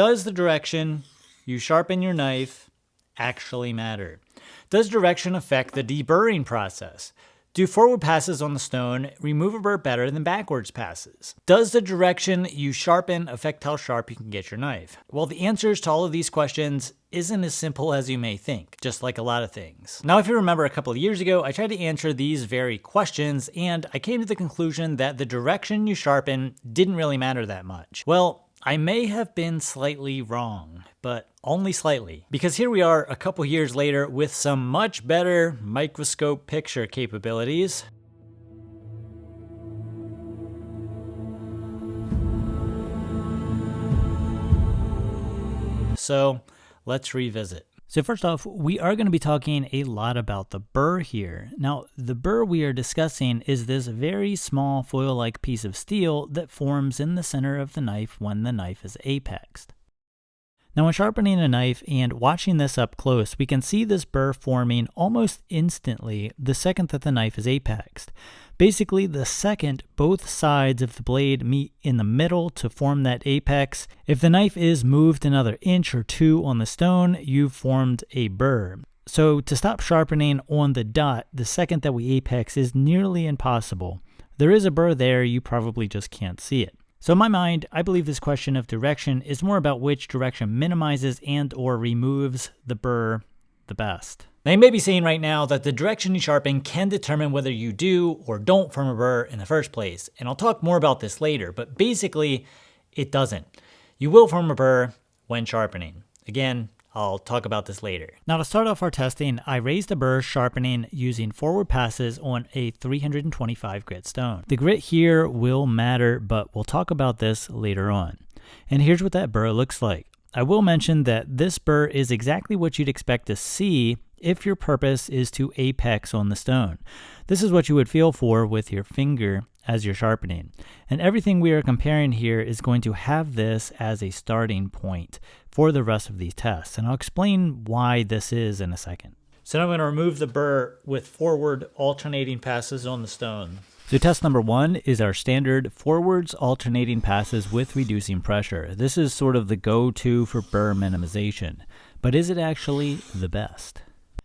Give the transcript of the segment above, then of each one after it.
Does the direction you sharpen your knife actually matter? Does direction affect the deburring process? Do forward passes on the stone remove a burr better than backwards passes? Does the direction you sharpen affect how sharp you can get your knife? Well, the answers to all of these questions isn't as simple as you may think, just like a lot of things. Now, if you remember a couple of years ago, I tried to answer these very questions, and I came to the conclusion that the direction you sharpen didn't really matter that much. Well, I may have been slightly wrong, but only slightly, because here we are a couple years later with some much better microscope picture capabilities. So let's revisit. So first off, we are going to be talking a lot about the burr here. Now, the burr we are discussing is this very small foil-like piece of steel that forms in the center of the knife when the knife is apexed. Now, when sharpening a knife and watching this up close, we can see this burr forming almost instantly the second that the knife is apexed. Basically, the second both sides of the blade meet in the middle to form that apex, if the knife is moved another inch or two on the stone, you've formed a burr. So to stop sharpening on the dot the second that we apex is nearly impossible. There is a burr there, you probably just can't see it. So in my mind, I believe this question of direction is more about which direction minimizes and or removes the burr the best. Now you may be saying right now that the direction you sharpen can determine whether you do or don't form a burr in the first place, and I'll talk more about this later, but basically it doesn't. You will form a burr when sharpening. Again, I'll talk about this later. Now to start off our testing, I raised a burr sharpening using forward passes on a 325 grit stone. The grit here will matter, but we'll talk about this later on. And here's what that burr looks like. I will mention that this burr is exactly what you'd expect to see if your purpose is to apex on the stone. This is what you would feel for with your finger as you're sharpening. And everything we are comparing here is going to have this as a starting point for the rest of these tests. And I'll explain why this is in a second. So now I'm going to remove the burr with forward alternating passes on the stone. So test number one is our standard forwards alternating passes with reducing pressure. This is sort of the go-to for burr minimization, but is it actually the best?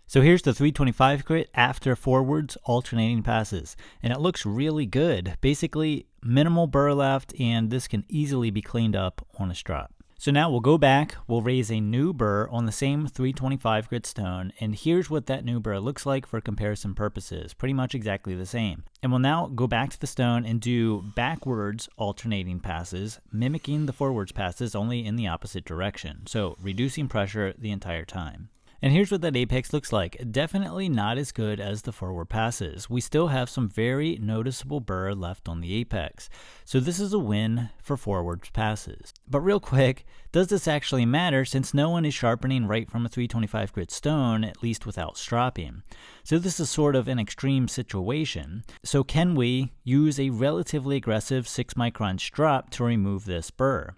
So here's the 325 grit after forwards alternating passes, and it looks really good. Basically minimal burr left, and this can easily be cleaned up on a strop. So now we'll go back, we'll raise a new burr on the same 325 grit stone, and here's what that new burr looks like for comparison purposes, pretty much exactly the same. And we'll now go back to the stone and do backwards alternating passes, mimicking the forwards passes only in the opposite direction, so reducing pressure the entire time. And here's what that apex looks like. Definitely not as good as the forward passes. We still have some very noticeable burr left on the apex. So this is a win for forward passes. But real quick, does this actually matter since no one is sharpening right from a 325 grit stone, at least without stropping? So this is sort of an extreme situation. So can we use a relatively aggressive 6 micron strop to remove this burr?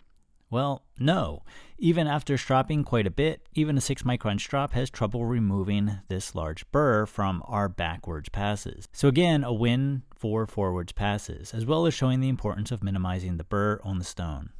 Well, no. Even after stropping quite a bit, even a 6 micron strop has trouble removing this large burr from our backwards passes. So again, a win for forwards passes, as well as showing the importance of minimizing the burr on the stone.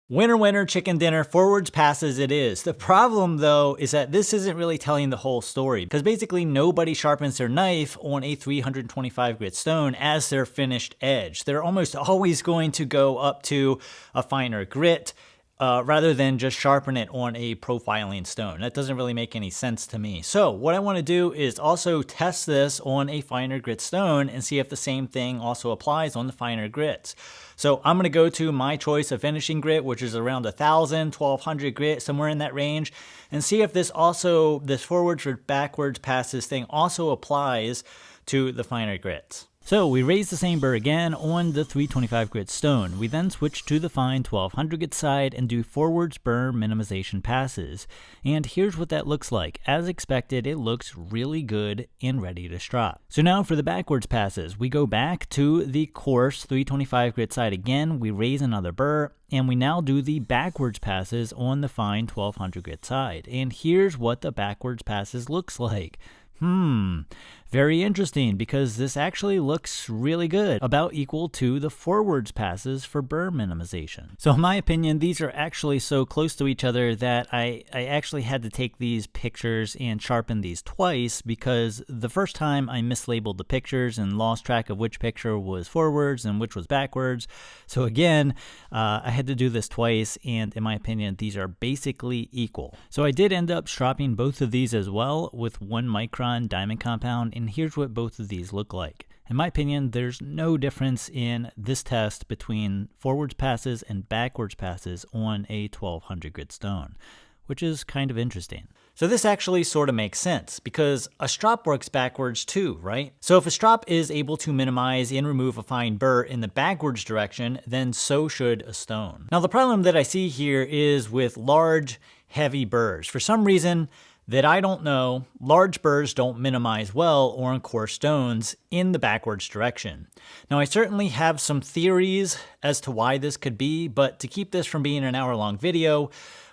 Winner, winner, chicken dinner, forwards passes it is. The problem though is that this isn't really telling the whole story, because basically nobody sharpens their knife on a 325 grit stone as their finished edge. They're almost always going to go up to a finer grit rather than just sharpen it on a profiling stone. That doesn't really make any sense to me. So what I want to do is also test this on a finer grit stone and see if the same thing also applies on the finer grits. So I'm going to go to my choice of finishing grit, which is around 1,000, 1,200 grit, somewhere in that range, and see if this forwards or backwards passes thing also applies to the finer grits. So we raise the same burr again on the 325 grit stone. We then switch to the fine 1200 grit side and do forwards burr minimization passes. And here's what that looks like. As expected, it looks really good and ready to strop. So now for the backwards passes, we go back to the coarse 325 grit side again, we raise another burr, and we now do the backwards passes on the fine 1200 grit side. And here's what the backwards passes looks like. Very interesting, because this actually looks really good, about equal to the forwards passes for burr minimization. So in my opinion, these are actually so close to each other that I actually had to take these pictures and sharpen these twice, because the first time I mislabeled the pictures and lost track of which picture was forwards and which was backwards. So again, I had to do this twice, and in my opinion, these are basically equal. So I did end up stropping both of these as well with 1 micron diamond compound, and here's what both of these look like. In my opinion, there's no difference in this test between forwards passes and backwards passes on a 1200 grit stone, which is kind of interesting. So this actually sort of makes sense, because a strop works backwards too, right? So if a strop is able to minimize and remove a fine burr in the backwards direction, then so should a stone. Now the problem that I see here is with large, heavy burrs. For some reason that I don't know, large burrs don't minimize well on coarse stones in the backwards direction. Now I certainly have some theories as to why this could be, but to keep this from being an hour-long video,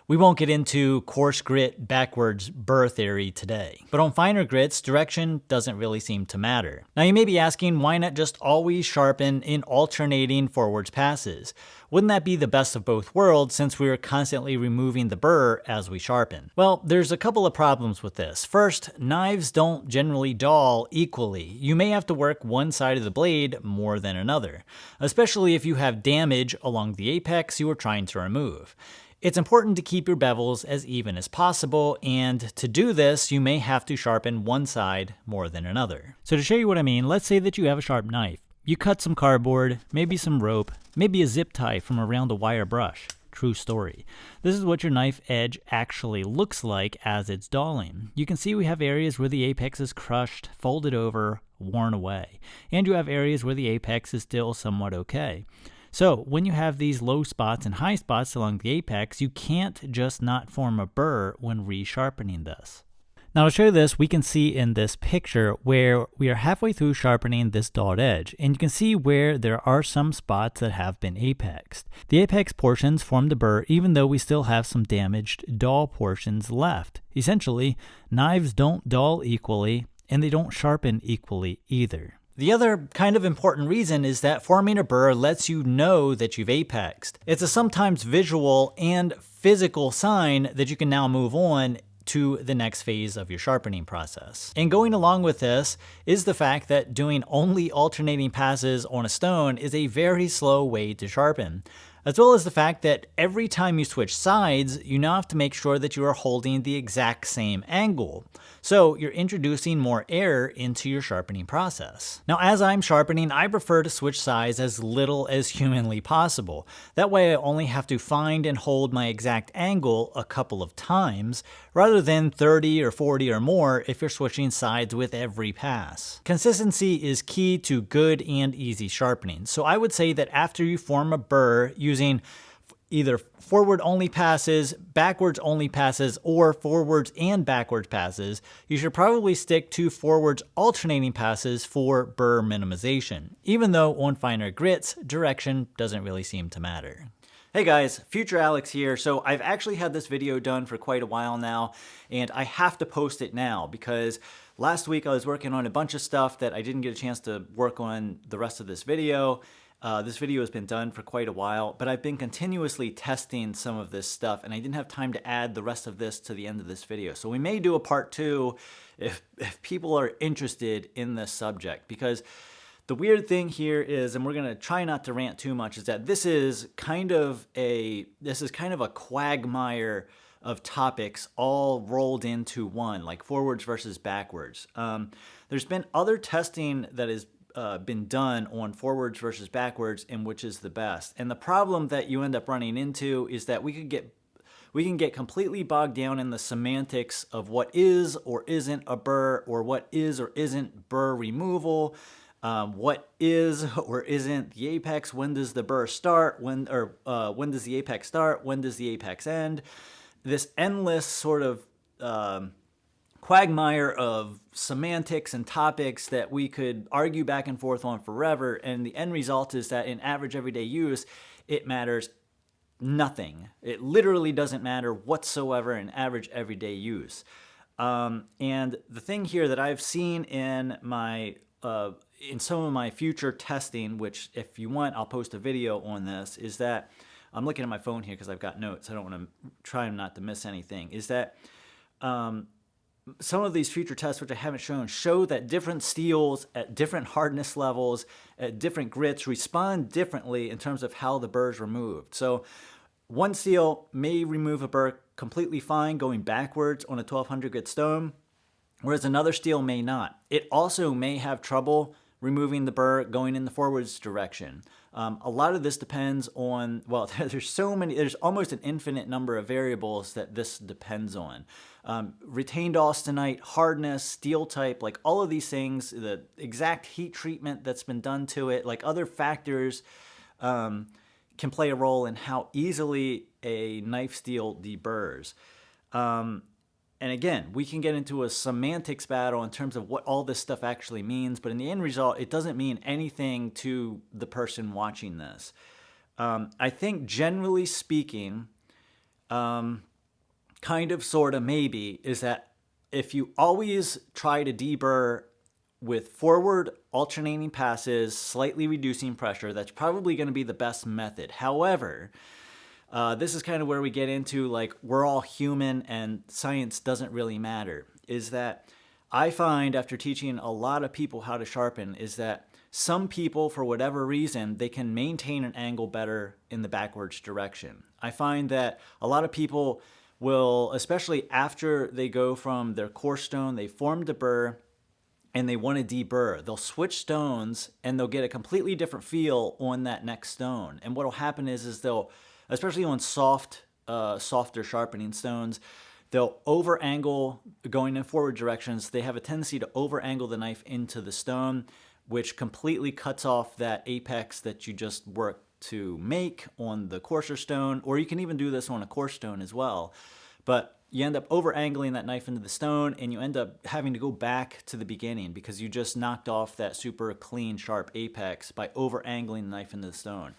we won't get into coarse grit backwards burr theory today. But on finer grits, direction doesn't really seem to matter. Now you may be asking, why not just always sharpen in alternating forwards passes? Wouldn't that be the best of both worlds, since we are constantly removing the burr as we sharpen? Well, there's a couple of problems with this. First, knives don't generally dull equally. You may have to work one side of the blade more than another, especially if you have damage along the apex you are trying to remove. It's important to keep your bevels as even as possible, and to do this, you may have to sharpen one side more than another. So to show you what I mean, let's say that you have a sharp knife. You cut some cardboard, maybe some rope, maybe a zip tie from around a wire brush. True story. This is what your knife edge actually looks like as it's dulling. You can see we have areas where the apex is crushed, folded over, worn away. And you have areas where the apex is still somewhat okay. So when you have these low spots and high spots along the apex, you can't just not form a burr when resharpening this. Now to show this, we can see in this picture where we are halfway through sharpening this dulled edge, and you can see where there are some spots that have been apexed. The apex portions form the burr even though we still have some damaged dull portions left. Essentially, knives don't dull equally, and they don't sharpen equally either. The other kind of important reason is that forming a burr lets you know that you've apexed. It's a sometimes visual and physical sign that you can now move on to the next phase of your sharpening process. And going along with this is the fact that doing only alternating passes on a stone is a very slow way to sharpen, as well as the fact that every time you switch sides, you now have to make sure that you are holding the exact same angle. So you're introducing more error into your sharpening process. Now, as I'm sharpening, I prefer to switch sides as little as humanly possible. That way I only have to find and hold my exact angle a couple of times, rather than 30 or 40 or more if you're switching sides with every pass. Consistency is key to good and easy sharpening. So I would say that after you form a burr using either forward only passes, backwards only passes, or forwards and backwards passes, you should probably stick to forwards alternating passes for burr minimization, even though on finer grits, direction doesn't really seem to matter. Hey guys, Future Alex here. So I've actually had this video done for quite a while now, and I have to post it now because last week I was working on a bunch of stuff that I didn't get a chance to work on the rest of this video. This video has been done for quite a while, but I've been continuously testing some of this stuff, and I didn't have time to add the rest of this to the end of this video. So we may do a part 2 if people are interested in this subject, because the weird thing here is, and we're gonna try not to rant too much, is that this is kind of a quagmire of topics all rolled into one, like forwards versus backwards. There's been other testing that has been done on forwards versus backwards and which is the best. And the problem that you end up running into is that we can get completely bogged down in the semantics of what is or isn't a burr, or what is or isn't burr removal, what is or isn't the apex, when does the burr start, when does the apex start, when does the apex end. This endless sort of quagmire of semantics and topics that we could argue back and forth on forever, and the end result is that in average everyday use, it matters nothing. It literally doesn't matter whatsoever in average everyday use. And the thing here that I've seen in some of my future testing, which if you want, I'll post a video on this, is that I'm looking at my phone here because I've got notes. I don't want to try not to miss anything. Is that some of these future tests, which I haven't shown, show that different steels at different hardness levels, at different grits, respond differently in terms of how the burr is removed. So one steel may remove a burr completely fine going backwards on a 1200 grit stone, whereas another steel may not. It also may have trouble removing the burr going in the forwards direction. A lot of this depends on, well, there's almost an infinite number of variables that this depends on. Retained austenite, hardness, steel type, like all of these things, the exact heat treatment that's been done to it, like other factors can play a role in how easily a knife steel deburrs. And again, we can get into a semantics battle in terms of what all this stuff actually means, but in the end result, it doesn't mean anything to the person watching this. I think generally speaking, kind of, sort of, maybe, is that if you always try to deburr with forward alternating passes, slightly reducing pressure, that's probably going to be the best method. However, this is kind of where we get into, like, we're all human and science doesn't really matter, is that I find after teaching a lot of people how to sharpen is that some people, for whatever reason, they can maintain an angle better in the backwards direction. I find that a lot of people will, especially after they go from their coarse stone, they formed a burr, and they want to deburr, they'll switch stones and they'll get a completely different feel on that next stone. And what will happen is they'll, especially on softer sharpening stones, they'll over angle going in forward directions. They have a tendency to over angle the knife into the stone, which completely cuts off that apex that you just worked to make on the coarser stone, or you can even do this on a coarse stone as well. But you end up over angling that knife into the stone, and you end up having to go back to the beginning because you just knocked off that super clean, sharp apex by over angling the knife into the stone.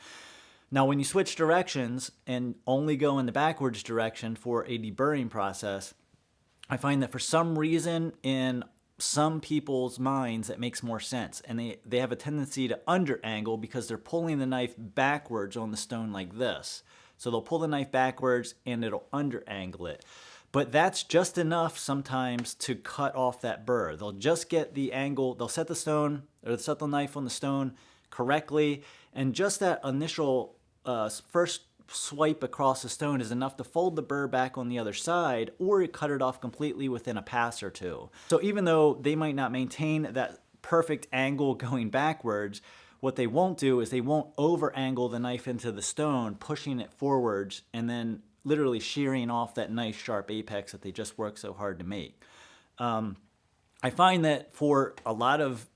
Now, when you switch directions and only go in the backwards direction for a deburring process, I find that for some reason in some people's minds that makes more sense, and they have a tendency to under angle because they're pulling the knife backwards on the stone like this. So they'll pull the knife backwards and it'll under angle it. But that's just enough sometimes to cut off that burr. They'll just get the angle, they'll set the stone, or set the knife on the stone correctly, and just that initial first swipe across the stone is enough to fold the burr back on the other side, or cut it off completely within a pass or two. So even though they might not maintain that perfect angle going backwards, what they won't do is they won't over angle the knife into the stone, pushing it forwards, and then literally shearing off that nice sharp apex that they just worked so hard to make. I find that for a lot of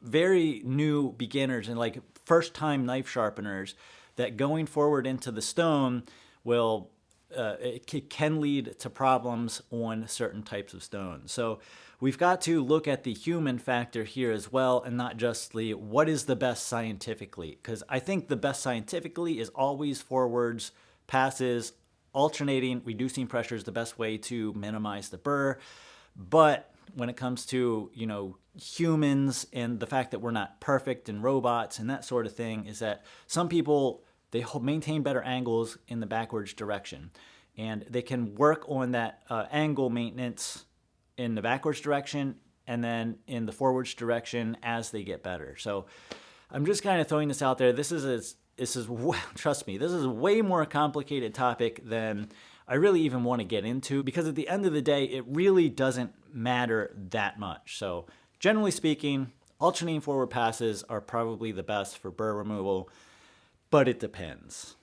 very new beginners and like first time knife sharpeners, that going forward into the stone will it can lead to problems on certain types of stones. So we've got to look at the human factor here as well, and not just the what is the best scientifically, because I think the best scientifically is always forwards passes, alternating, reducing pressure is the best way to minimize the burr. But when it comes to, you know, humans and the fact that we're not perfect and robots and that sort of thing, is that some people, they maintain better angles in the backwards direction, and they can work on that angle maintenance in the backwards direction and then in the forwards direction as they get better. So I'm just kind of throwing this out there. This is trust me, this is a way more complicated topic than I really even want to get into, because at the end of the day, it really doesn't matter that much. So generally speaking, alternating forward passes are probably the best for burr removal, but it depends.